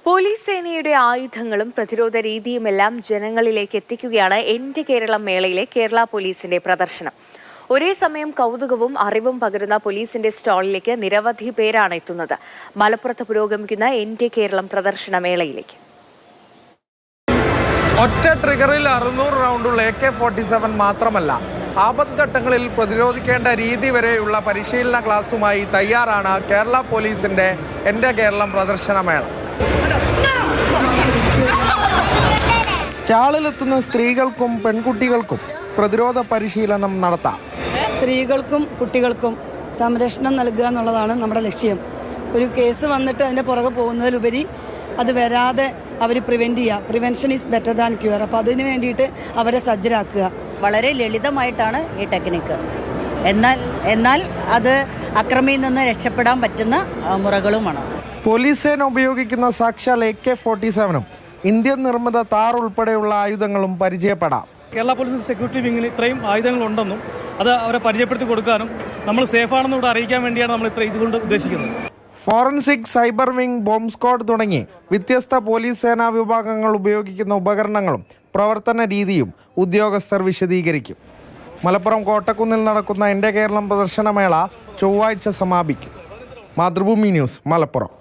Police സേനയുടെ ആയുധങ്ങളും പ്രതിരോധ രീതിയുമെല്ലാം ജനങ്ങളിലേക്ക് എത്തിക്കുകയാണ് എന്റെ കേരളം മേളയിലെ കേരള പോലീസിന്റെ പ്രദർശനം. ഒരേ സമയം കൗതുകവും അറിവും പകരുന്ന പോലീസിന്റെ സ്റ്റാളിലേക്ക് നിരവധി പേരാണ് എത്തുന്നത്. മലപ്പുറത്ത് പുരോഗമിക്കുന്ന എന്റെ കേരളം പ്രദർശന മേളയിലേക്ക് ഒറ്റ ട്രിഗറിൽ 600 റൗണ്ടുള്ള AK-47 മാത്രമല്ല, ആപത്ഘട്ടങ്ങളിൽ പ്രതിരോധിക്കേണ്ട രീതി വരെയുള്ള പരിശീലന ക്ലാസുമായി തയ്യാറാണ് കേരള പോലീസിന്റെ എന്റെ കേരളം പ്രദർശനമേള. സ്റ്റാളിലെത്തുന്ന സ്ത്രീകൾക്കും പെൺകുട്ടികൾക്കും പ്രതിരോധ പരിശീലനം നടത്താം. സ്ത്രീകൾക്കും കുട്ടികൾക്കും സംരക്ഷണം നൽകുക എന്നുള്ളതാണ് നമ്മുടെ ലക്ഷ്യം. ഒരു കേസ് വന്നിട്ട് അതിൻ്റെ പുറകെ പോകുന്നതിലുപരി അത് വരാതെ അവർ പ്രിവെൻറ്റ് ചെയ്യുക. Prevention is better than cure. അപ്പോൾ അതിന് വേണ്ടിയിട്ട് അവരെ സജ്ജരാക്കുക. വളരെ ലളിതമായിട്ടാണ് ഈ ടെക്നിക്ക്. എന്നാൽ അത് അക്രമിയിൽ നിന്ന് രക്ഷപ്പെടാൻ പറ്റുന്ന മുറകളുമാണ്. പോലീസ് സേന ഉപയോഗിക്കുന്ന സാക്ഷാൽ AK-47 ഇന്ത്യൻ നിർമ്മിത താർ ഉൾപ്പെടെയുള്ള ആയുധങ്ങളും പരിചയപ്പെടാം. കേരള പോലീസ് സെക്യൂരിറ്റി വിങ്ങിന് ഇത്രയും ആയുധങ്ങളുണ്ടെന്നും അത് അവരെ പരിചയപ്പെടുത്തി കൊടുക്കാനും നമ്മൾ സേഫാണെന്ന് ഇവിടെ അറിയിക്കാൻ വേണ്ടിയാണ് നമ്മൾ ഇതുകൊണ്ട് ഉദ്ദേശിക്കുന്നത്. Forensic, cyber wing, bomb squad തുടങ്ങി വ്യത്യസ്ത പോലീസ് സേനാ വിഭാഗങ്ങൾ ഉപയോഗിക്കുന്ന ഉപകരണങ്ങളും പ്രവർത്തന രീതിയും ഉദ്യോഗസ്ഥർ വിശദീകരിക്കും. മലപ്പുറം കോട്ടക്കുന്നിൽ നടക്കുന്ന എന്റെ കേരളം പ്രദർശനമേള ചൊവ്വാഴ്ച സമാപിക്കും. മാതൃഭൂമി ന്യൂസ്, മലപ്പുറം.